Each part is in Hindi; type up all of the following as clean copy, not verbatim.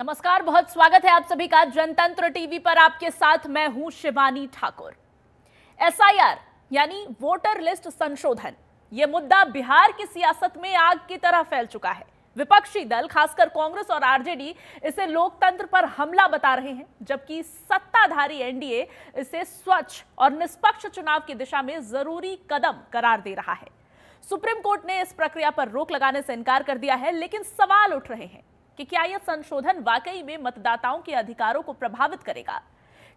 नमस्कार, बहुत स्वागत है आप सभी का जनतंत्र टीवी पर। आपके साथ मैं हूं शिवानी ठाकुर। एसआईआर यानी वोटर लिस्ट संशोधन, यह मुद्दा बिहार की सियासत में आग की तरह फैल चुका है। विपक्षी दल, खासकर कांग्रेस और आरजेडी, इसे लोकतंत्र पर हमला बता रहे हैं, जबकि सत्ताधारी एनडीए इसे स्वच्छ और निष्पक्ष चुनाव की दिशा में जरूरी कदम करार दे रहा है। सुप्रीम कोर्ट ने इस प्रक्रिया पर रोक लगाने से इनकार कर दिया है, लेकिन सवाल उठ रहे हैं कि क्या यह संशोधन वाकई में मतदाताओं के अधिकारों को प्रभावित करेगा?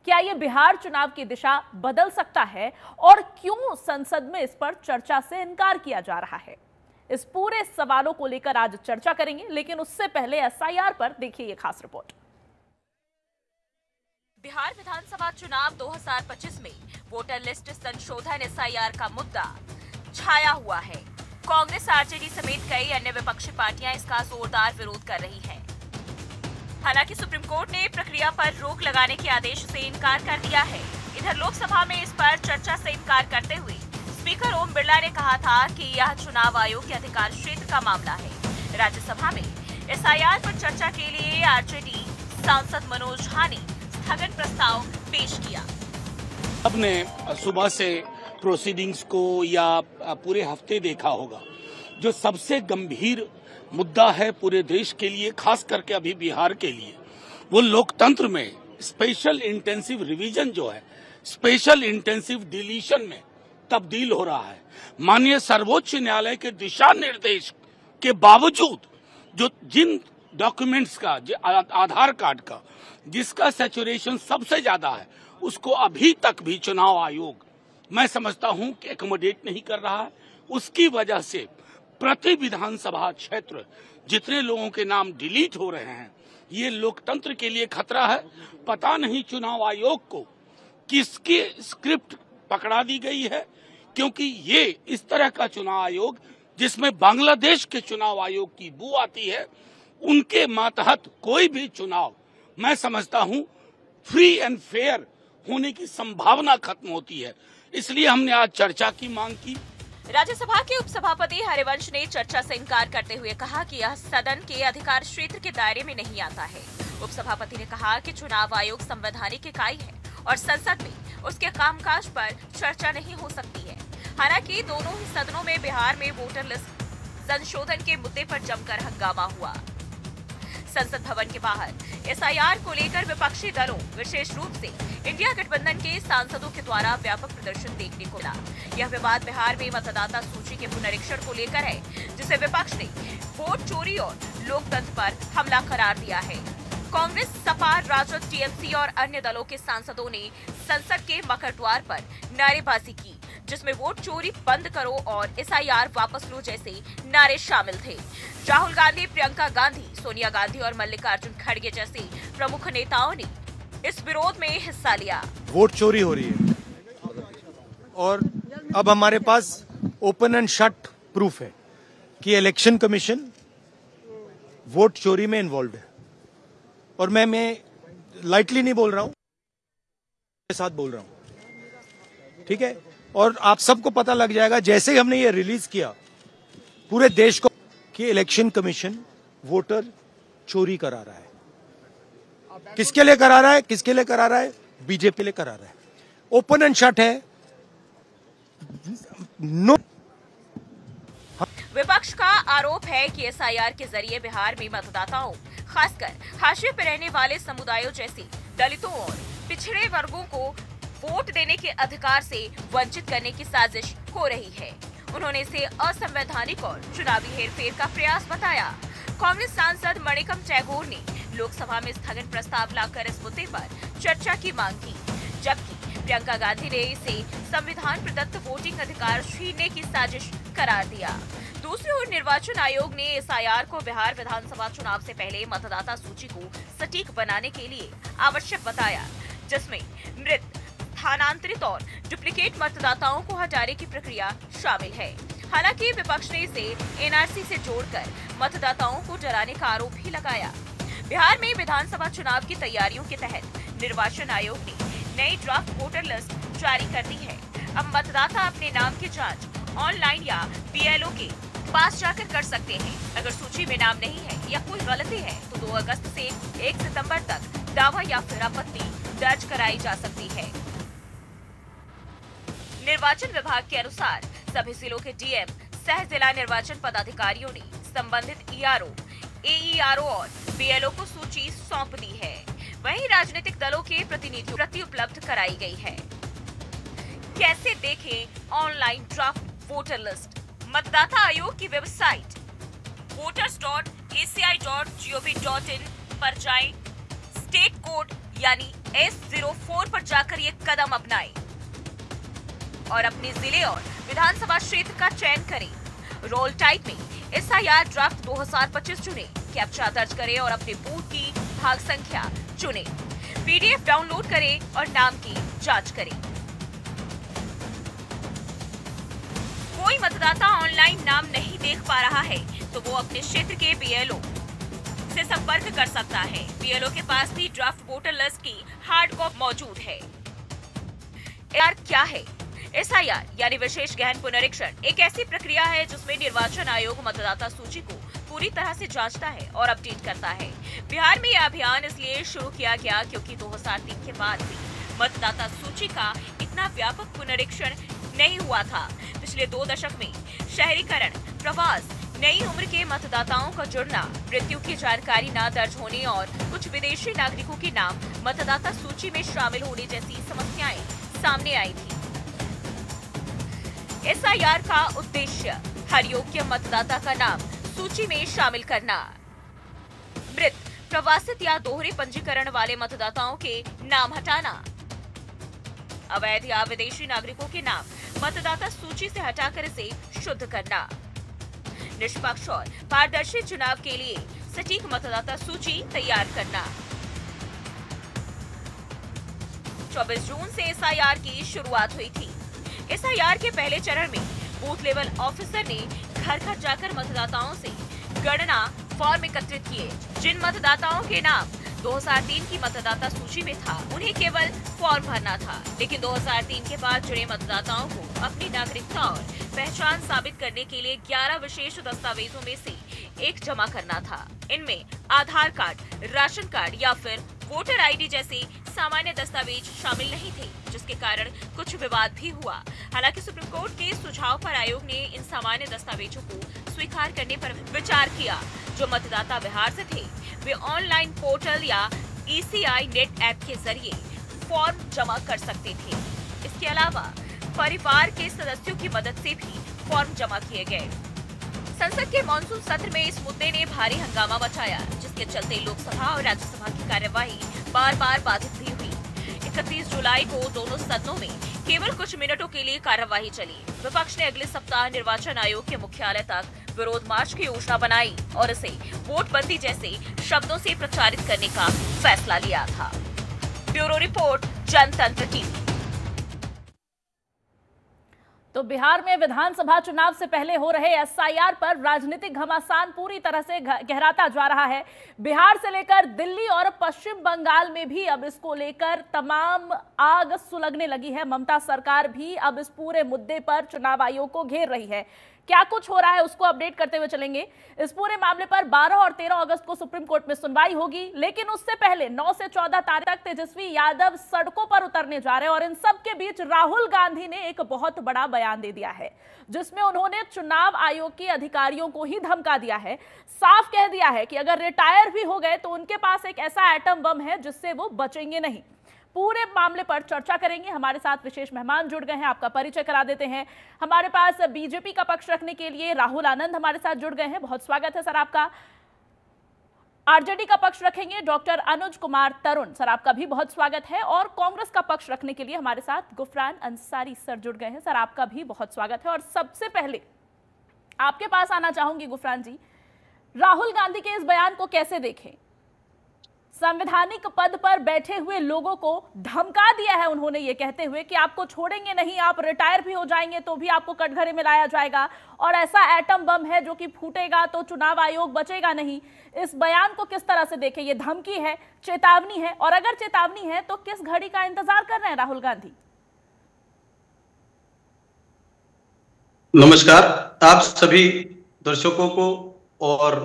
क्या यह बिहार चुनाव की दिशा बदल सकता है? और क्यों संसद में इस पर चर्चा से इनकार किया जा रहा है? इस पूरे सवालों को लेकर आज चर्चा करेंगे, लेकिन उससे पहले एसआईआर पर देखिए ये खास रिपोर्ट। बिहार विधानसभा चुनाव 2025 में वोटर लिस्ट संशोधन एसआईआर का मुद्दा छाया हुआ है। कांग्रेस, आरजेडी समेत कई अन्य विपक्षी पार्टियां इसका जोरदार विरोध कर रही हैं। हालांकि सुप्रीम कोर्ट ने प्रक्रिया पर रोक लगाने के आदेश से इनकार कर दिया है। इधर लोकसभा में इस पर चर्चा से इनकार करते हुए स्पीकर ओम बिरला ने कहा था कि यह चुनाव आयोग के अधिकार क्षेत्र का मामला है। राज्यसभा में एसआईआर पर चर्चा के लिए आरजेडी सांसद मनोज झा ने स्थगन प्रस्ताव पेश किया। आपने सुबह से प्रोसीडिंग्स को या पूरे हफ्ते देखा होगा। जो सबसे गंभीर मुद्दा है पूरे देश के लिए, खास करके अभी बिहार के लिए, वो लोकतंत्र में स्पेशल इंटेंसिव रिवीजन जो है स्पेशल इंटेंसिव डिलीशन में तब्दील हो रहा है। माननीय सर्वोच्च न्यायालय के दिशा निर्देश के बावजूद जो जिन डॉक्यूमेंट्स का, आधार कार्ड का जिसका सैचुरेशन सबसे ज्यादा है, उसको अभी तक भी चुनाव आयोग मैं समझता हूं कि एकोमोडेट नहीं कर रहा है। उसकी वजह से प्रति विधानसभा क्षेत्र जितने लोगों के नाम डिलीट हो रहे हैं, ये लोकतंत्र के लिए खतरा है। पता नहीं चुनाव आयोग को किसकी स्क्रिप्ट पकड़ा दी गई है, क्योंकि ये इस तरह का चुनाव आयोग जिसमें बांग्लादेश के चुनाव आयोग की बू आती है, उनके मातहत कोई भी चुनाव मैं समझता हूं फ्री एंड फेयर होने की संभावना खत्म होती है। इसलिए हमने आज चर्चा की मांग की। राज्यसभा के उपसभापति हरिवंश ने चर्चा से इनकार करते हुए कहा कि यह सदन के अधिकार क्षेत्र के दायरे में नहीं आता है। उपसभापति ने कहा कि चुनाव आयोग संवैधानिक इकाई है और संसद में उसके कामकाज पर चर्चा नहीं हो सकती है। हालांकि दोनों ही सदनों में बिहार में वोटर लिस्ट संशोधन के मुद्दे पर जमकर हंगामा हुआ। संसद भवन के बाहर एसआईआर को लेकर विपक्षी दलों, विशेष रूप से इंडिया गठबंधन के सांसदों के द्वारा व्यापक प्रदर्शन देखने को मिला। यह विवाद बिहार में मतदाता सूची के पुनरीक्षण को लेकर है, जिसे विपक्ष ने वोट चोरी और लोकतंत्र पर हमला करार दिया है। कांग्रेस, सपा, राजद, टीएमसी और अन्य दलों के सांसदों ने संसद के मकर द्वार पर नारेबाजी की, जिसमें वोट चोरी बंद करो और एसआईआर वापस लो जैसे नारे शामिल थे। राहुल गांधी, प्रियंका गांधी, सोनिया गांधी और मल्लिकार्जुन खड़गे जैसे प्रमुख नेताओं ने इस विरोध में हिस्सा लिया। वोट चोरी हो रही है और अब हमारे पास ओपन एंड शट प्रूफ है कि इलेक्शन कमीशन वोट चोरी में इन्वॉल्व है। और मैं लाइटली नहीं बोल रहा हूं, के साथ बोल रहा हूं, ठीक है। और आप सबको पता लग जाएगा जैसे ही हमने ये रिलीज किया पूरे देश को कि इलेक्शन कमीशन वोटर चोरी करा रहा है। किसके लिए करा रहा है? किसके लिए करा रहा है? बीजेपी लिए करा रहा है। ओपन एंड शट है। नो। विपक्ष का आरोप है कि एसआईआर के जरिए बिहार में मतदाताओं, खासकर हाशिए पर रहने वाले समुदायों जैसे दलितों और पिछड़े वर्गों को वोट देने के अधिकार से वंचित करने की साजिश हो रही है। उन्होंने इसे असंवैधानिक और चुनावी हेरफेर का प्रयास बताया। कांग्रेस सांसद मणिकम टैगोर ने लोकसभा में स्थगन प्रस्ताव लाकर इस मुद्दे पर चर्चा की मांग की, जबकि प्रियंका गांधी ने इसे संविधान प्रदत्त वोटिंग अधिकार छीनने की साजिश करार दिया। दूसरी ओर निर्वाचन आयोग ने एसआईआर को बिहार विधानसभा चुनाव से पहले मतदाता सूची को सटीक बनाने के लिए आवश्यक बताया, जिसमें मृत, स्थानांतरित और डुप्लीकेट मतदाताओं को हटाने की प्रक्रिया शामिल है। हालांकि विपक्ष ने इसे एनआरसी से जोड़कर मतदाताओं को डराने का आरोप भी लगाया। बिहार में विधानसभा चुनाव की तैयारियों के तहत निर्वाचन आयोग ने नई ड्राफ्ट वोटर लिस्ट जारी कर दी है। अब मतदाता अपने नाम की जांच ऑनलाइन या बीएलओ के पास जाकर कर सकते हैं। अगर सूची में नाम नहीं है या कोई गलती है तो 2 अगस्त से 1 सितंबर तक दावा या फिर आपत्ति दर्ज कराई जा सकती है। निर्वाचन विभाग के अनुसार सभी जिलों के डीएम, सह जिला निर्वाचन पदाधिकारियों ने संबंधित ईआरओ, एईआरओ और बीएलओ को सूची सौंप दी है। वहीं राजनीतिक दलों के प्रतिनिधियों प्रति उपलब्ध कराई गई है। कैसे देखें ऑनलाइन ड्राफ्ट वोटर लिस्ट? मतदाता आयोग की वेबसाइट voters.aci.gov.in पर जाएं। स्टेट कोड यानी S04 पर जाकर ये कदम अपनाएं और अपने जिले और विधानसभा क्षेत्र का चयन करें। रोल टाइप में SIR ड्राफ्ट 2025 चुनें, कैप्चा दर्ज करें और अपने बूथ की भाग संख्या चुनें। PDF डाउनलोड करें और नाम की जांच करें। कोई मतदाता ऑनलाइन नाम नहीं देख पा रहा है तो वो अपने क्षेत्र के BLO से संपर्क कर सकता है। BLO के पास भी ड्राफ्ट वोटर लिस्ट की हार्ड कॉपी मौजूद है। SIR क्या है? SIR यानी विशेष गहन पुनरीक्षण एक ऐसी प्रक्रिया है जिसमें निर्वाचन आयोग मतदाता सूची को पूरी तरह से जांचता है और अपडेट करता है। बिहार में यह अभियान इसलिए शुरू किया गया क्योंकि 2003 के बाद भी मतदाता सूची का इतना व्यापक पुनरीक्षण नहीं हुआ था। पिछले 2 दशक में शहरीकरण, प्रवास, नई उम्र के मतदाताओं का जुड़ना, मृत्यु की जानकारी न दर्ज होने और कुछ विदेशी नागरिकों के नाम मतदाता सूची में शामिल होने जैसी समस्याएं सामने आई थी। SIR का उद्देश्य हर योग्य मतदाता का नाम सूची में शामिल करना, मृत, प्रवासित या दोहरे पंजीकरण वाले मतदाताओं के नाम हटाना, अवैध या विदेशी नागरिकों के नाम मतदाता सूची से हटाकर इसे शुद्ध करना, निष्पक्ष और पारदर्शी चुनाव के लिए सटीक मतदाता सूची तैयार करना। 24 जून से SIR की शुरुआत हुई थी। SIR के पहले चरण में बूथ लेवल ऑफिसर ने घर घर जाकर मतदाताओं से गणना फॉर्म एकत्रित किए। जिन मतदाताओं के नाम 2003 की मतदाता सूची में था उन्हें केवल फॉर्म भरना था, लेकिन 2003 के बाद जुड़े मतदाताओं को अपनी नागरिकता और पहचान साबित करने के लिए 11 विशेष दस्तावेजों में से एक जमा करना था। इनमें आधार कार्ड, राशन कार्ड या फिर वोटर ID जैसे सामान्य दस्तावेज शामिल नहीं थे, जिसके कारण कुछ विवाद भी हुआ। हालांकि सुप्रीम कोर्ट के सुझाव पर आयोग ने इन सामान्य दस्तावेजों को स्वीकार करने पर विचार किया। जो मतदाता बिहार से थे वे ऑनलाइन पोर्टल या ECI नेट ऐप के जरिए फॉर्म जमा कर सकते थे। इसके अलावा परिवार के सदस्यों की मदद से भी फॉर्म जमा किए गए। संसद के मॉनसून सत्र में इस मुद्दे ने भारी हंगामा मचाया, जिसके चलते लोकसभा और राज्यसभा की कार्यवाही बार-बार बाधित भी हुई। 31 जुलाई को दोनों सदनों में केवल कुछ मिनटों के लिए कार्यवाही चली। विपक्ष ने अगले सप्ताह निर्वाचन आयोग के मुख्यालय तक विरोध मार्च की योजना बनाई और इसे वोटबंदी जैसे शब्दों से प्रचारित करने का फैसला लिया था। ब्यूरो रिपोर्ट, जनतंत्र टीवी। तो बिहार में विधानसभा चुनाव से पहले हो रहे SIR पर राजनीतिक घमासान पूरी तरह से गहराता जा रहा है। बिहार से लेकर दिल्ली और पश्चिम बंगाल में भी अब इसको लेकर तमाम आग सुलगने लगी है। ममता सरकार भी अब इस पूरे मुद्दे पर चुनाव आयोग को घेर रही है। क्या कुछ हो रहा है उसको अपडेट करते हुए चलेंगे। इस पूरे मामले पर 12 और 13 अगस्त को सुप्रीम कोर्ट में सुनवाई होगी, लेकिन उससे पहले 9 से 14 तारीख तक तेजस्वी यादव सड़कों पर उतरने जा रहे हैं और इन सब के बीच राहुल गांधी ने एक बहुत बड़ा बयान दे दिया है, जिसमें उन्होंने चुनाव आयोग के अधिकारियों को ही धमका दिया है। साफ कह दिया है कि अगर रिटायर भी हो गए तो उनके पास एक ऐसा एटम बम है जिससे वो बचेंगे नहीं। पूरे मामले पर चर्चा करेंगे। हमारे साथ विशेष मेहमान जुड़ गए हैं, आपका परिचय करा देते हैं। हमारे पास बीजेपी का पक्ष रखने के लिए राहुल आनंद हमारे साथ जुड़ गए हैं, बहुत स्वागत है सर आपका। आरजेडी का पक्ष रखेंगे डॉक्टर अनुज कुमार तरुण, सर आपका भी बहुत स्वागत है। और कांग्रेस का पक्ष रखने के लिए हमारे साथ गुफरान अंसारी सर जुड़ गए हैं, सर आपका भी बहुत स्वागत है। और सबसे पहले आपके पास आना चाहूंगी गुफरान जी, राहुल गांधी के इस बयान को कैसे देखें? संवैधानिक पद पर बैठे हुए लोगों को धमका दिया है उन्होंने, ये कहते हुए कि आपको छोड़ेंगे नहीं, आप रिटायर भी हो जाएंगे तो भी आपको कटघरे में लाया जाएगा और ऐसा एटम बम है जो कि फूटेगा तो चुनाव आयोग बचेगा नहीं। इस बयान को किस तरह से देखें? ये धमकी है, चेतावनी है, और अगर चेतावनी है तो किस घड़ी का इंतजार कर रहे हैं राहुल गांधी? नमस्कार, आप सभी दर्शकों को और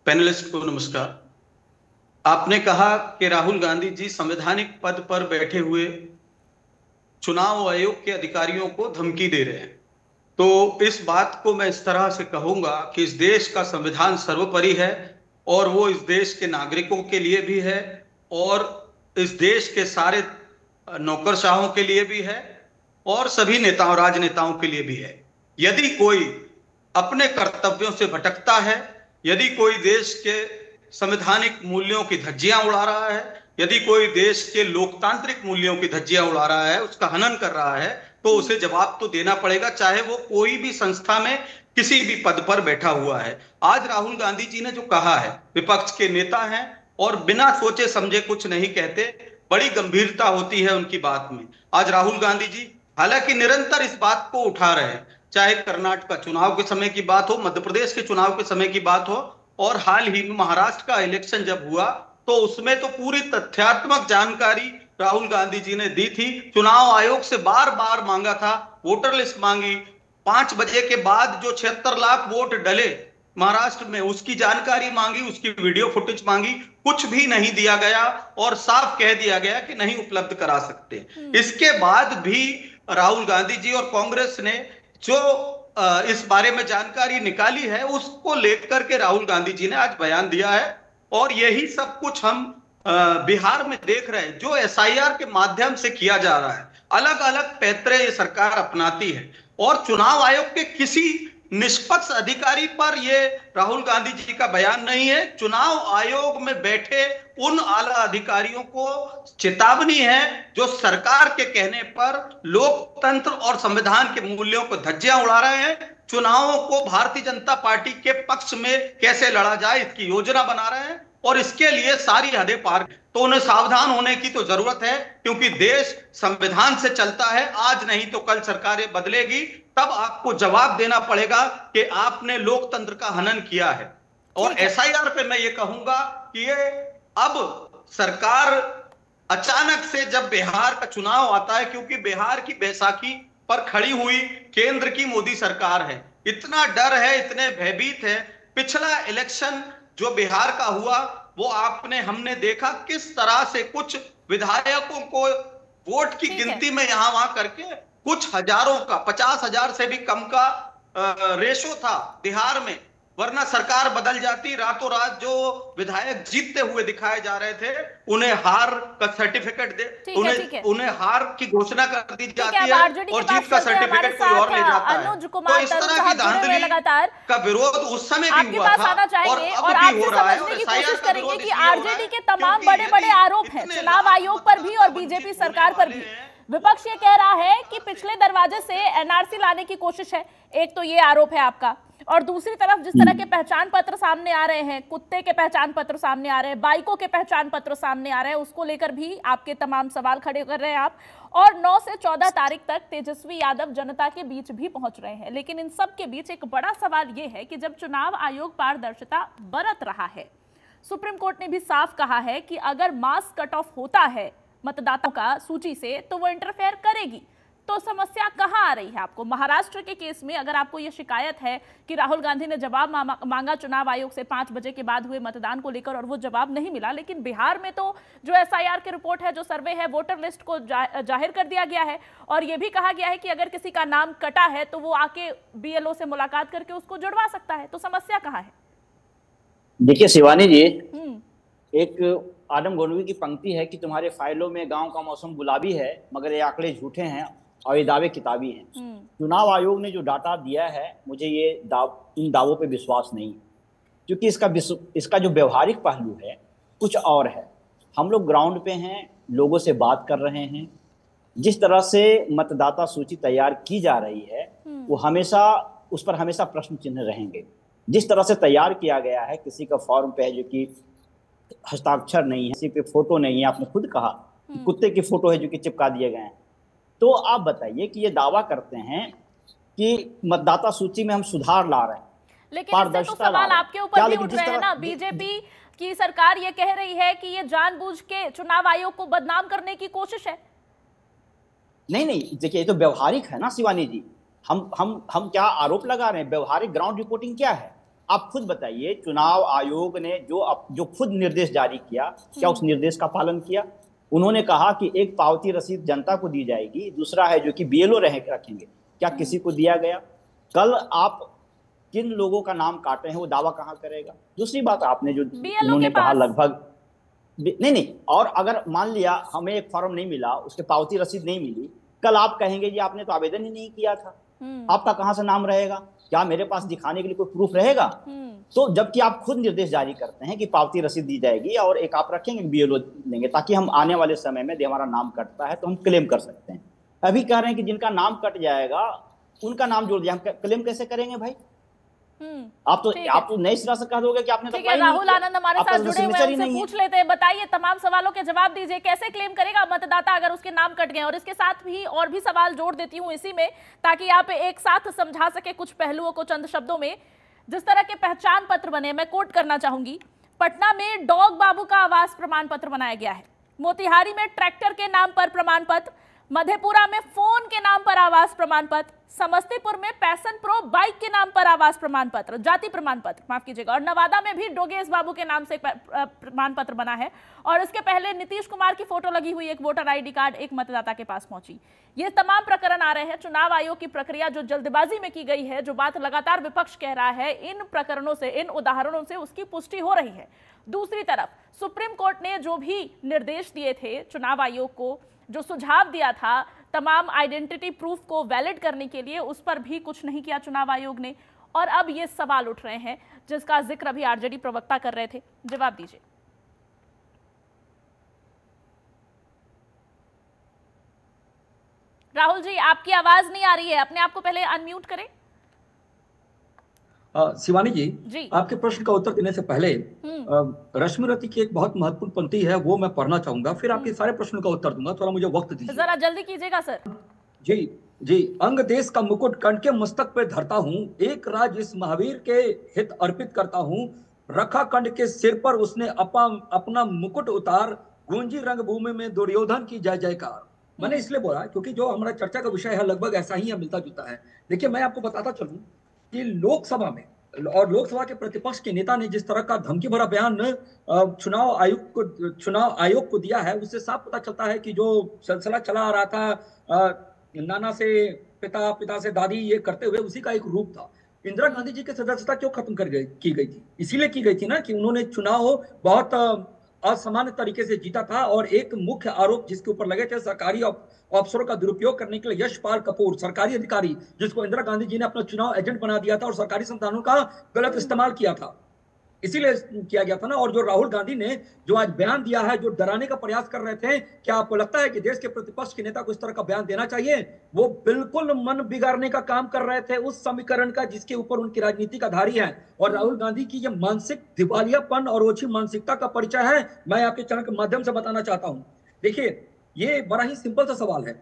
पैनलिस्ट को नमस्कार। आपने कहा कि राहुल गांधी जी संवैधानिक पद पर बैठे हुए चुनाव आयोग के अधिकारियों को धमकी दे रहे हैं। तो इस बात को मैं इस तरह से कहूंगा कि इस देश का संविधान सर्वोपरि है और वो इस देश के नागरिकों के लिए भी है और इस देश के सारे नौकरशाहों के लिए भी है और सभी नेताओं राजनेताओं के लिए भी है। यदि कोई अपने कर्तव्यों से भटकता है, यदि कोई देश के संवैधानिक मूल्यों की धज्जियां उड़ा रहा है, यदि कोई देश के लोकतांत्रिक मूल्यों की धज्जियां उड़ा रहा है, उसका हनन कर रहा है, तो उसे जवाब तो देना पड़ेगा, चाहे वो कोई भी संस्था में किसी भी पद पर बैठा हुआ है। आज राहुल गांधी जी ने जो कहा है, विपक्ष के नेता हैं और बिना सोचे समझे कुछ नहीं कहते, बड़ी गंभीरता होती है उनकी बात में। आज राहुल गांधी जी हालांकि निरंतर इस बात को उठा रहे हैं, चाहे कर्नाटक चुनाव के समय की बात हो, मध्य प्रदेश के चुनाव के समय की बात हो और हाल ही में महाराष्ट्र का इलेक्शन जब हुआ तो उसमें तो पूरी तथ्यात्मक जानकारी राहुल गांधी जी ने दी थी। चुनाव आयोग से बार बार मांगा था, वोटर लिस्ट मांगी, 5 बजे के बाद जो 76 लाख वोट डले महाराष्ट्र में उसकी जानकारी मांगी, उसकी वीडियो फुटेज मांगी, कुछ भी नहीं दिया गया और साफ कह दिया गया कि नहीं उपलब्ध करा सकते। इसके बाद भी राहुल गांधी जी और कांग्रेस ने जो इस बारे में जानकारी निकाली है उसको लेकर के राहुल गांधी जी ने आज बयान दिया है और यही सब कुछ हम बिहार में देख रहे हैं जो एसआईआर के माध्यम से किया जा रहा है। अलग अलग पैतरे ये सरकार अपनाती है और चुनाव आयोग के किसी निष्पक्ष अधिकारी पर ये राहुल गांधी जी का बयान नहीं है। चुनाव आयोग में बैठे उन आला अधिकारियों को चेतावनी है जो सरकार के कहने पर लोकतंत्र और संविधान के मूल्यों को धज्जियां उड़ा रहे हैं, चुनावों को भारतीय जनता पार्टी के पक्ष में कैसे लड़ा जाए इसकी योजना बना रहे हैं और इसके लिए सारी हदें पार। तो उन्हें सावधान होने की तो जरूरत है क्योंकि देश संविधान से चलता है। आज नहीं तो कल सरकारें बदलेगी, तब आपको जवाब देना पड़ेगा कि आपने लोकतंत्र का हनन किया है। और एसआईआर पे मैं ये कहूंगा कि ये अब सरकार अचानक से जब बिहार का चुनाव आता है, क्योंकि बिहार की बैसाखी पर खड़ी हुई केंद्र की मोदी सरकार है, इतना डर है, इतने भयभीत है। पिछला इलेक्शन जो बिहार का हुआ वो हमने देखा किस तरह से कुछ विधायकों को वोट की गिनती में यहां वहां करके कुछ हजारों का 50,000 से भी कम का रेशो था बिहार में, वरना सरकार बदल जाती। रातों रात जो विधायक जीतते हुए दिखाए जा रहे थे उन्हें हार का सर्टिफिकेट दे, उन्हें हार की घोषणा कर दी जाती है और जीत का सर्टिफिकेट कोई और ले जाता है। तो इस तरह की धांधली का विरोध उस समय भी हुआ था और अब भी हो रहा है। और कोशिश करेंगे कि आरजेडी के तमाम बड़े बड़े आरोप हैं चुनाव आयोग पर भी और बीजेपी सरकार पर भी। विपक्ष ये कह रहा है कि पिछले दरवाजे से एनआरसी लाने की कोशिश है, एक तो ये आरोप है आपका, और दूसरी तरफ जिस तरह के पहचान पत्र सामने आ रहे हैं, कुत्ते के पहचान पत्र सामने आ रहे हैं, बाइकों के पहचान पत्र सामने आ रहे हैं, उसको लेकर भी आपके तमाम सवाल खड़े कर रहे हैं आप। और 9 से 14 तारीख तक तेजस्वी यादव जनता के बीच भी पहुंच रहे हैं। लेकिन इन सब के बीच एक बड़ा सवाल ये है कि जब चुनाव आयोग पारदर्शिता बरत रहा है, सुप्रीम कोर्ट ने भी साफ कहा है कि अगर मास कट ऑफ होता है मतदाताओं का सूची से तो वो इंटरफेयर करेगी। तो समस्या कहां आ रही है आपको? महाराष्ट्र के केस में अगर आपको यह शिकायत है कि राहुल गांधी ने जवाब मांगा चुनाव आयोग से 5 बजे के बाद हुए मतदान को लेकर और वो जवाब नहीं मिला, लेकिन बिहार में तो जो एसआईआर की रिपोर्ट है, जो सर्वे है, वोटर लिस्ट को जाहिर कर दिया गया है और ये भी कहा गया है कि अगर किसी का नाम कटा है तो वो आके बीएलओ से मुलाकात करके उसको जुड़वा सकता है। तो समस्या कहां है? देखिए शिवानी जी, एक आदम गोनवी की पंक्ति है कि तुम्हारे फाइलों में गांव का मौसम गुलाबी है मगर ये आंकड़े झूठे हैं और ये दावे किताबी हैं। चुनाव आयोग ने जो डाटा दिया है, मुझे ये इन दावों पे विश्वास नहीं, क्योंकि इसका जो व्यवहारिक पहलू है कुछ और है। हम लोग ग्राउंड पे हैं, लोगों से बात कर रहे हैं। जिस तरह से मतदाता सूची तैयार की जा रही है वो हमेशा उस पर हमेशा प्रश्न चिन्ह रहेंगे। जिस तरह से तैयार किया गया है, किसी का फॉर्म पे है जो कि हस्ताक्षर नहीं है, किसी पे फोटो नहीं है, आपने खुद कहा कुत्ते की फोटो है जो कि चिपका दिए गए हैं। तो आप बताइए कि ये दावा करते हैं कि मतदाता सूची में हम सुधार ला रहे हैं, लेकिन इससे तो सवाल आपके ऊपर भी उठ रहे हैं ना। बीजेपी की सरकार ये कह रही है कि ये जानबूझ के चुनाव आयोग को बदनाम करने की कोशिश है। नहीं, देखिए ये तो व्यवहारिक है ना शिवानी जी। हम क्या आरोप लगा रहे हैं? व्यवहारिक ग्राउंड रिपोर्टिंग क्या है? आप खुद बताइए, चुनाव आयोग ने जो खुद निर्देश जारी किया, क्या उस निर्देश का पालन किया? उन्होंने कहा कि एक पावती रसीद जनता को दी जाएगी, दूसरा है जो कि बीएलओ रखेंगे, क्या किसी को दिया गया? कल आप किन लोगों का नाम काटे हैं वो दावा कहां करेगा? दूसरी बात, आपने जो उन्होंने कहा लगभग नहीं, और अगर मान लिया हमें एक फॉर्म नहीं मिला, उसके पावती रसीद नहीं मिली, कल आप कहेंगे जी आपने तो आवेदन ही नहीं किया था, आपका कहां से नाम रहेगा? क्या मेरे पास दिखाने के लिए कोई प्रूफ रहेगा? तो जबकि आप खुद निर्देश जारी करते हैं कि पावती रसीद दी जाएगी और एक आप रखेंगे बीएलओ लेंगे, ताकि हम आने वाले समय में हमारा नाम कटता है तो हम क्लेम कर सकते हैं। अभी कह रहे हैं कि जिनका नाम कट जाएगा उनका नाम जोड़ दिया, हम क्लेम कैसे करेंगे भाई? आप तो नए सिरा से कह दोगे कि आपने तो राहुल आनंद हमारे साथ जुड़े हुए हैं, उनसे पूछ लेते हैं। बताइए, तमाम सवालों के जवाब दीजिए। कैसे क्लेम करेगा मतदाता अगर उसके नाम कट गए? और इसके साथ भी और भी सवाल जोड़ देती हूँ इसी में, ताकि आप एक साथ समझा सके कुछ पहलुओं को चंद शब्दों में। जिस तरह के पहचान पत्र बने, मैं कोट करना चाहूंगी, पटना में डॉग बाबू का आवास प्रमाण पत्र बनाया गया है, मोतिहारी में ट्रैक्टर के नाम पर प्रमाण पत्र, मधेपुरा में फोन के नाम पर आवास प्रमाण पत्र, समस्तीपुर में पैशन प्रो बाइक के नाम पर आवास प्रमाण पत्र, जाति प्रमाण पत्र माफ कीजिएगा, और नवादा में भी डोगेश बाबू के नाम से प्रमाण पत्र बना है। और इसके पहले नीतीश कुमार की फोटो लगी हुई एक वोटर आईडी कार्ड एक मतदाता के पास पहुंची। ये तमाम प्रकरण आ रहे हैं। चुनाव आयोग की प्रक्रिया जो जल्दबाजी में की गई है, जो बात लगातार विपक्ष कह रहा है, इन प्रकरणों से, इन उदाहरणों से उसकी पुष्टि हो रही है। दूसरी तरफ सुप्रीम कोर्ट ने जो भी निर्देश दिए थे चुनाव आयोग को, जो सुझाव दिया था तमाम आइडेंटिटी प्रूफ को वैलिड करने के लिए, उस पर भी कुछ नहीं किया चुनाव आयोग ने। और अब ये सवाल उठ रहे हैं जिसका जिक्र अभी आरजेडी प्रवक्ता कर रहे थे। जवाब दीजिए। राहुल जी, आपकी आवाज नहीं आ रही है, अपने आप को पहले अनम्यूट करें। शिवानी जी, आपके प्रश्न का उत्तर देने से पहले रश्मिरथी की एक बहुत महत्वपूर्ण पंक्ति है, वो मैं पढ़ना चाहूंगा, फिर आपके सारे प्रश्नों का उत्तर दूंगा। थोड़ा मुझे वक्त दीजिए, जरा जल्दी कीजिएगा सर। जी, अंग देश का मुकुट कंठ के मस्तक पे धरता हूँ, एक राज इस महावीर के हित अर्पित करता हूँ, रखा कंठ के सिर पर उसने अपना मुकुट उतार, गूंजी रंगभूमि में दुर्योधन की जय जयकार। मैंने इसलिए बोला क्योंकि जो हमारा चर्चा का विषय है लगभग ऐसा ही है, मिलता जुलता है। देखिए, मैं आपको बताता चलूं कि लोकसभा में और लोकसभा के प्रतिपक्ष के नेता ने जिस तरह का धमकी भरा बयान चुनाव आयोग को दिया है, उससे साफ पता चलता है कि जो सिलसिला चला आ रहा था नाना से पिता, पिता से दादी, ये करते हुए उसी का एक रूप था। इंदिरा गांधी जी की सदस्यता क्यों खत्म की गई थी? इसीलिए की गई थी ना कि उन्होंने चुनाव बहुत असामान्य तरीके से जीता था, और एक मुख्य आरोप जिसके ऊपर लगे थे सरकारी अफसरों का दुरुपयोग करने के लिए यशपाल कपूर, सरकारी अधिकारी जिसको इंदिरा गांधी जी ने अपना चुनाव एजेंट बना दिया था और सरकारी संसाधनों का गलत इस्तेमाल किया था, इसीलिए किया गया था ना। और जो राहुल गांधी ने जो आज बयान दिया है, जो डराने का प्रयास कर रहे थे, क्या आपको लगता है कि देश के प्रतिपक्ष के नेता को इस तरह का बयान देना चाहिए? वो बिल्कुल मन बिगाड़ने का काम कर रहे थे उस समीकरण का जिसके ऊपर उनकी राजनीति का धारी है। और राहुल गांधी की ये मानसिक दिवालियापन और ओछी मानसिकता का परिचय है, मैं आपके चैनल के माध्यम से बताना चाहता हूं। देखिए, ये बड़ा ही सिंपल सा सवाल है।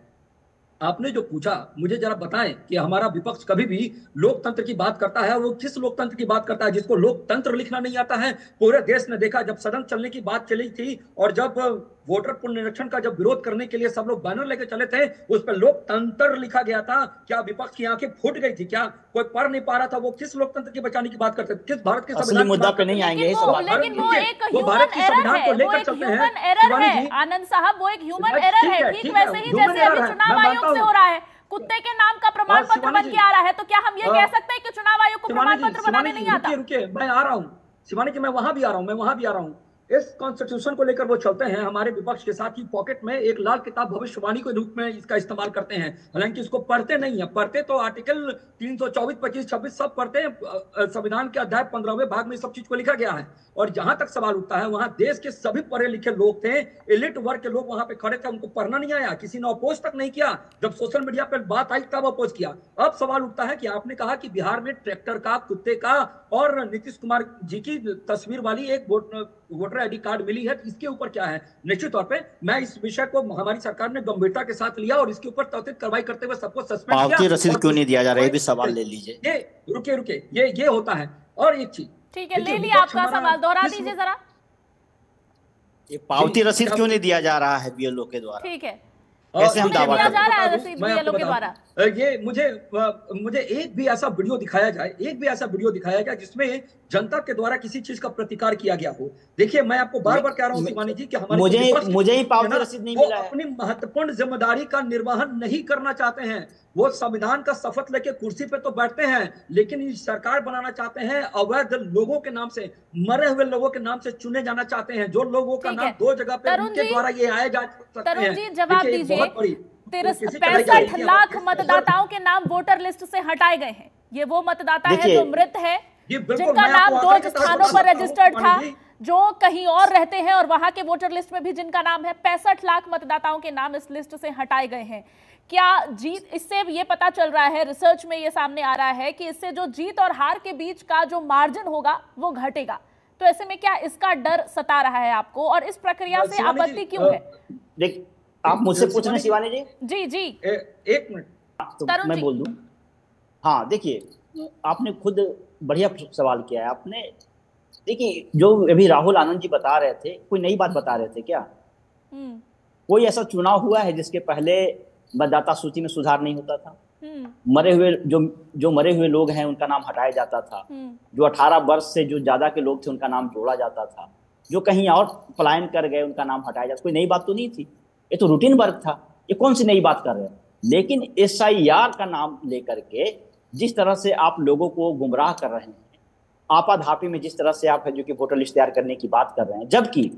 आपने जो पूछा, मुझे जरा बताएं कि हमारा विपक्ष कभी भी लोकतंत्र की बात करता है, वो किस लोकतंत्र की बात करता है जिसको लोकतंत्र लिखना नहीं आता है? पूरे देश ने देखा, जब सदन चलने की बात चली थी और जब वोटर पुनरीक्षण का जब विरोध करने के लिए सब लोग बैनर लेकर चले थे, उस पर लोकतंत्र लिखा गया था। क्या विपक्ष की आंखें फूट गई थी? क्या कोई पढ़ नहीं पा रहा था? वो किस लोकतंत्र की बचाने की बात करते थे? किस भारत के संविधान मुद्दा पे नहीं आएंगे? लेकिन वो एक ह्यूमन एरर है, वो एक ह्यूमन एरर है आनंद साहब, वो एक ह्यूमन एरर है। ठीक वैसे ही जैसे अभी चुनाव आयोग से हो रहा है, कुत्ते के नाम का प्रमाण पत्र बन के आ रहा है, तो क्या हम ये कह सकते हैं कि चुनाव आयोग को प्रमाण पत्र बनाने नहीं आता? रुकिए, मैं आ रहा हूँ शिवानी जी, मैं वहां भी आ रहा हूँ। इस कॉन्स्टिट्यूशन को लेकर वो चलते हैं हमारे विपक्ष के साथ ही पॉकेट में एक लाल किताब भविष्यवाणी के रूप में इसका इस्तेमाल करते हैं, हालांकि इसको पढ़ते नहीं है। पढ़ते तो आर्टिकल 324, 25, 26 सब पढ़ते हैं। संविधान के अध्याय 15वें भाग में सब चीज को लिखा गया है। और जहां तक सवाल उठता है, वहां देश के सभी पढ़े लिखे लोग थे, एलिट वर्ग के लोग वहां पे खड़े थे, उनको पढ़ना नहीं आया, किसी ने अपोज तक नहीं किया। जब सोशल मीडिया पर बात आई तब अपोज किया। अब सवाल उठता है कि आपने कहा कि बिहार में ट्रैक्टर का, कुत्ते का और नीतीश कुमार जी की तस्वीर वाली एक वोटर आईडी कार्ड मिली है, तो इसके ऊपर क्या है? निश्चित तौर पे मैं इस विषय को हमारी सरकार ने गंभीरता के साथ लिया और इसके ऊपर त्वरित कार्रवाई करते हुए सबको सस्पेंड किया। पावती रसीद क्यों नहीं दिया जा रहा है? ये भी सवाल ले लीजिए। ये रुके, ये होता है। और एक चीज, ठीक है, ले लिया आपका सवाल, दोहरा दीजिए जरा। ये पावती रसीद क्यों नहीं दिया जा रहा है बीएलओ के द्वारा? ठीक है, कैसे हम दावा दिया जा रहा है रसीद बीएलओ के द्वारा? ये मुझे एक भी ऐसा वीडियो दिखाया जाए जिसमें जनता के द्वारा किसी चीज का प्रतिकार किया गया हो। देखिए, मैं आपको बार बार कह रहा हूं शिवानी जी कि हमारे मुझे ही पावती रसीद नहीं मिला है। अपनी महत्वपूर्ण जिम्मेदारी का निर्वहन नहीं करना चाहते हैं। वो संविधान का शपथ लेके कुर्सी पे तो बैठते हैं, लेकिन सरकार बनाना चाहते हैं अवैध लोगों के नाम से, मरे हुए लोगों के नाम से चुने जाना चाहते हैं, जो लोगों का नाम दो जगह पे उनके द्वारा ये आए जा सकते हैं। तरुण जी, जवाब दीजिए। 65 लाख मतदाताओं के नाम वोटर लिस्ट से हटाए गए हैं। ये वो मतदाता है जो मृत है, जिनका नाम 2 स्थानों पर रजिस्टर्ड था, जो कहीं और रहते हैं और वहां के वोटर लिस्ट में भी जिनका नाम है। 65 लाख मतदाताओं के नाम इस लिस्ट से हटाए गए हैं। क्या जीत, इससे ये पता चल रहा है, रिसर्च में ये सामने आ रहा है कि इससे जो जीत और हार के बीच का जो मार्जिन होगा वो घटेगा। तो ऐसे में क्या इसका डर सता रहा है आपको, और इस प्रक्रिया से आपत्ति क्यों है? देख, आप मुझसे पूछ रहे हैं शिवानी जी? जी एक मिनट तो मैं बोल दूं। हाँ, देखिए, आपने खुद बढ़िया सवाल किया है आपने। देखिए, जो अभी राहुल आनंद जी बता रहे थे, कोई नई बात बता रहे थे क्या? कोई ऐसा चुनाव हुआ है जिसके पहले मतदाता सूची में सुधार नहीं होता था? मरे हुए जो मरे हुए लोग हैं उनका नाम हटाया जाता था। जो 18 वर्ष से जो ज्यादा के लोग थे उनका नाम जोड़ा जाता था। जो कहीं और पलायन कर गए उनका नाम हटाया जाता। कोई नई बात तो नहीं थी, ये तो रूटीन वर्क था। ये कौन सी नई बात कर रहे हैं? लेकिन SIR का नाम लेकर के जिस तरह से आप लोगों को गुमराह कर रहे हैं, आपाधापी में जिस तरह से आप है जो कि वोटर लिस्ट तैयार करने की बात कर रहे हैं, जबकि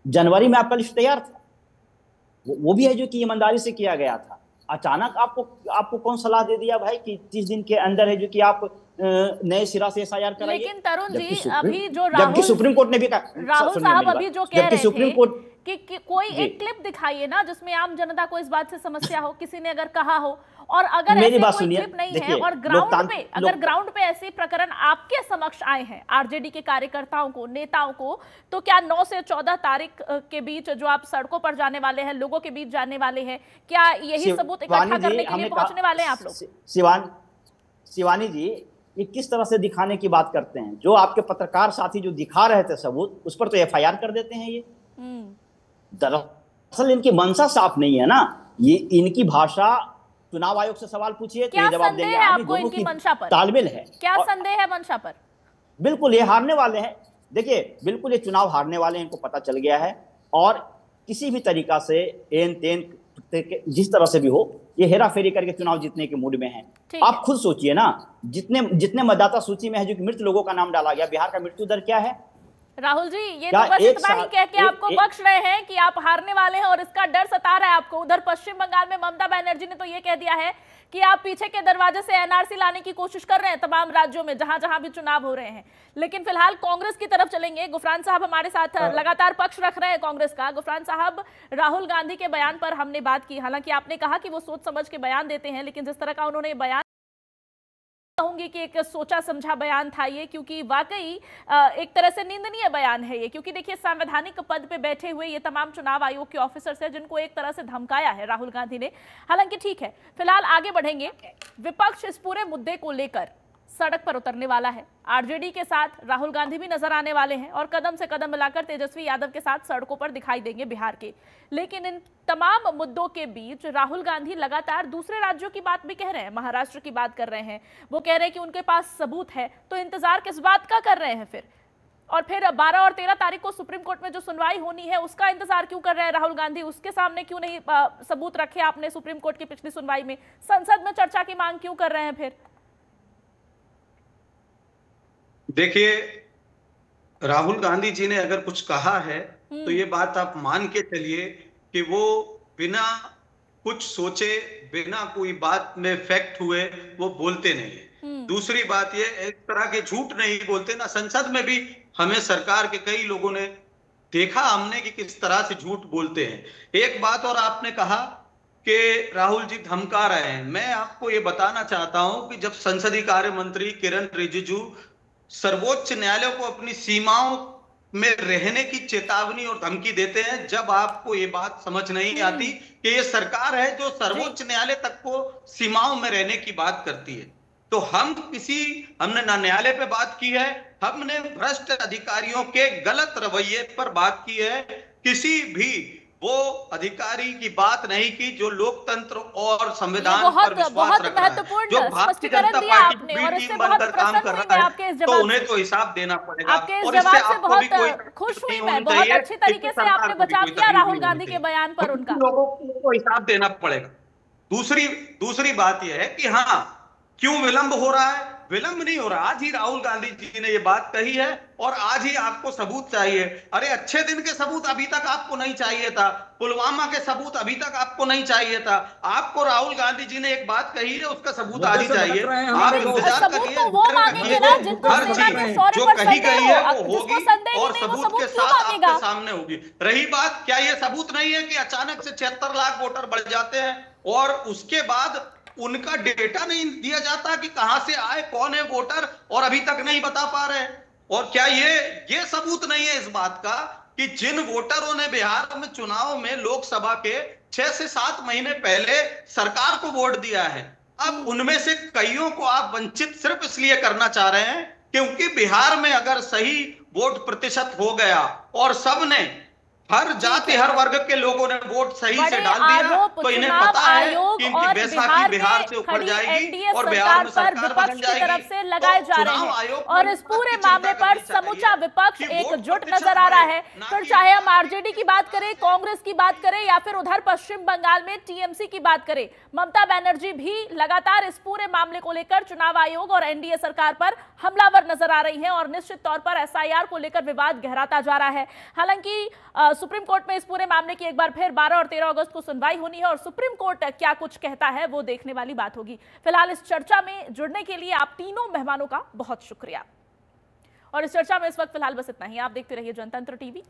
जनवरी में आपका लिस्ट तैयार था, वो भी है जो कि ईमानदारी से किया गया था। अचानक आपको कौन सलाह दे दिया भाई कि 30 दिन के अंदर है जो कि आप नए सिरा से SIR कराइए? लेकिन तरुण जी, अभी जो जबकि सुप्रीम कोर्ट ने भी राहुल साहब अभी जो कह रहे थे सुप्रीम कोर्ट कि कोई एक क्लिप दिखाइए ना जिसमें आम जनता को इस बात से समस्या हो, किसी ने अगर कहा हो, और अगर ऐसे कोई क्लिप नहीं है और ग्राउंड पे ऐसे प्रकरण आपके समक्ष आए हैं आरजेडी के कार्यकर्ताओं को, नेताओं को, तो क्या 9 से 14 तारीख के बीच जो आप सड़कों पर जाने वाले हैं, लोगों के बीच जाने वाले हैं, क्या यही सबूत इकट्ठा करने के लिए पहुंचने वाले हैं आप लोग? शिवानी जी, ये किस तरह से दिखाने की बात करते हैं? जो आपके पत्रकार साथी जो दिखा रहे थे सबूत, उस पर तो FIR कर देते हैं। ये दरअसल इनकी मंशा साफ नहीं है ना। ये इनकी भाषा, चुनाव आयोग से सवाल पूछिए तो ये जवाब देंगे। आपको इनकी मंशा पर तालमेल है? क्या संदेह है मंशा पर? बिल्कुल, ये हारने वाले हैं। देखिए, बिल्कुल ये चुनाव हारने वाले हैं, इनको पता चल गया है। और किसी भी तरीका से एन तेन जिस तरह से भी हो, ये हेरा फेरी करके चुनाव जीतने के मूड में है। आप खुद सोचिए ना, जितने मतदाता सूची में है जो कि मृत लोगों का नाम डाला गया, बिहार का मृत्यु दर क्या है? राहुल जी, ये तो बस इतना ही कह के आपको बख्श रहे हैं कि आप हारने वाले हैं और इसका डर सता रहा है आपको। उधर पश्चिम बंगाल में ममता बनर्जी ने तो ये कह दिया है कि आप पीछे के दरवाजे से NRC लाने की कोशिश कर रहे हैं तमाम राज्यों में जहां जहां भी चुनाव हो रहे हैं। लेकिन फिलहाल कांग्रेस की तरफ चलेंगे। गुफरान साहब हमारे साथ लगातार पक्ष रख रहे हैं कांग्रेस का। गुफरान साहब, राहुल गांधी के बयान पर हमने बात की, हालांकि आपने कहा कि वो सोच समझ के बयान देते हैं, लेकिन जिस तरह का उन्होंने बयान, कहूंगी कि एक सोचा समझा बयान था ये, क्योंकि वाकई एक तरह से निंदनीय बयान है ये। क्योंकि देखिए, संवैधानिक पद पे बैठे हुए ये तमाम चुनाव आयोग के ऑफिसर्स हैं जिनको एक तरह से धमकाया है राहुल गांधी ने। हालांकि ठीक है, फिलहाल आगे बढ़ेंगे। विपक्ष इस पूरे मुद्दे को लेकर सड़क पर उतरने वाला है। आरजेडी के साथ राहुल गांधी भी नजर आने वाले हैं और कदम से कदम मिलाकर तेजस्वी यादव के साथ सड़कों पर दिखाई देंगे बिहार के। लेकिन इन तमाम मुद्दों के बीच राहुल गांधी लगातार दूसरे राज्यों की बात भी कह रहे हैं, महाराष्ट्र की बात कर रहे हैं। वो कह रहे हैं कि उनके पास सबूत है, तो इंतजार किस बात का कर रहे हैं फिर? और फिर 12 और 13 तारीख को सुप्रीम कोर्ट में जो सुनवाई होनी है उसका इंतजार क्यों कर रहे हैं राहुल गांधी? उसके सामने क्यों नहीं सबूत रखे आपने सुप्रीम कोर्ट की पिछली सुनवाई में? संसद में चर्चा की मांग क्यों कर रहे हैं फिर? देखिए, राहुल गांधी जी ने अगर कुछ कहा है तो ये बात आप मान के चलिए कि वो बिना कुछ सोचे, बिना कोई बात में फैक्ट हुए वो बोलते नहीं है। दूसरी बात ये, एक तरह के झूठ नहीं बोलते ना। संसद में भी हमें सरकार के कई लोगों ने देखा हमने कि किस तरह से झूठ बोलते हैं। एक बात और आपने कहा कि राहुल जी धमका रहे हैं। मैं आपको ये बताना चाहता हूं कि जब संसदीय कार्य मंत्री किरण रिजिजू सर्वोच्च न्यायालय को अपनी सीमाओं में रहने की चेतावनी और धमकी देते हैं, जब आपको ये बात समझ नहीं आती कि ये सरकार है जो सर्वोच्च न्यायालय तक को सीमाओं में रहने की बात करती है। तो हमने ना न्यायालय पे बात की है, हमने भ्रष्ट अधिकारियों के गलत रवैये पर बात की है। किसी भी वो अधिकारी की बात नहीं की जो लोकतंत्र और संविधान बहुत पर विश्वास बहुत रख रहा है, महत्वपूर्ण जो भारतीय स्पष्टीकरण जनता दिया पार्टी आपने की और बी इससे टीम बहुत बनकर काम प्रसन्न कर हुई रहा मैं है, आपके इस तो जवाब उन्हें से। तो हिसाब देना पड़ेगा। आपके इस और इससे जवाब से आपको भी कोई बहुत खुश हुई नहीं मैं, होनी बहुत चाहिए, अच्छी तरीके इससे से आपने सरकार को भी बचाव कोई किया तकलीफ राहुल नहीं गांधी होनी के बयान पर चाहिए। उनका। लोगों को हिसाब देना पड़ेगा। दूसरी दूसरी बात यह है कि हाँ, क्यों विलंब हो रहा है? विलंब नहीं हो रहा, आज ही राहुल गांधी जी ने ये बात कही है और आज ही आपको सबूत चाहिए। अरे अच्छे दिन के सबूत अभी तक आपको नहीं चाहिए था, पुलवामा के सबूत अभी तक आपको नहीं चाहिए था। आपको राहुल गांधी जी ने एक बात कही है, उसका सबूत आज मुद्दे ही से चाहिए। भटक रहे हैं हम आप लोग। इंतजार सबूत करिए, तो वो मांगेंगे ना जिनको हर सेना चीज के शौर्य जो पर कही संदेह गई हो। है वो जिसको होगी संदेह ही और नहीं वो सबूत सबूत के क्यों साथ मांगेगा? आपके सामने होगी। रही बात, क्या ये सबूत नहीं है कि अचानक से 76 लाख वोटर बढ़ जाते हैं और उसके बाद उनका डेटा नहीं दिया जाता कि कहां से आए, कौन है वोटर, और अभी तक नहीं बता पा रहे? और क्या ये सबूत नहीं है इस बात का कि जिन वोटरों ने बिहार में चुनाव में लोकसभा के 6 से 7 महीने पहले सरकार को वोट दिया है, अब उनमें से कईयों को आप वंचित सिर्फ इसलिए करना चाह रहे हैं क्योंकि बिहार में अगर सही वोट प्रतिशत हो गया और सबने, हर जाति हर वर्ग के लोगों ने वोट सही से बड़े डाल दिया, आरोप तो इन्हें चुनाव पता है आयोग कि इनकी और बैसाखी बिहार में से उखड़ खड़ी जाएगी एनडीए और बिहार में सरकार पर सरकार विपक्ष बन की जाएगी। तरफ से लगाए जा रहे चुनाव हैं आयोग को और इस इस बात पूरे की चिंता मामले पर करनी चाहिए समूचा विपक्ष कि वोट एकजुट प्रतिशत नजर आ रहा बढ़े, है। ना फिर कि चाहे हम आरजेडी की बात करें, कांग्रेस की बात करें या फिर उधर पश्चिम बंगाल में टीएमसी की बात करें, ममता बनर्जी भी लगातार इस पूरे मामले को लेकर चुनाव आयोग और एनडीए सरकार पर हमलावर नजर आ रही हैं और निश्चित तौर पर एसआईआर को लेकर विवाद गहराता जा रहा है। हालांकि सुप्रीम कोर्ट में इस पूरे मामले की एक बार फिर 12 और 13 अगस्त को सुनवाई होनी है और सुप्रीम कोर्ट क्या कुछ कहता है वो देखने वाली बात होगी। फिलहाल इस चर्चा में जुड़ने के लिए आप तीनों मेहमानों का बहुत शुक्रिया और इस चर्चा में इस वक्त फिलहाल बस इतना ही। आप देखते रहिए जनतंत्र टीवी।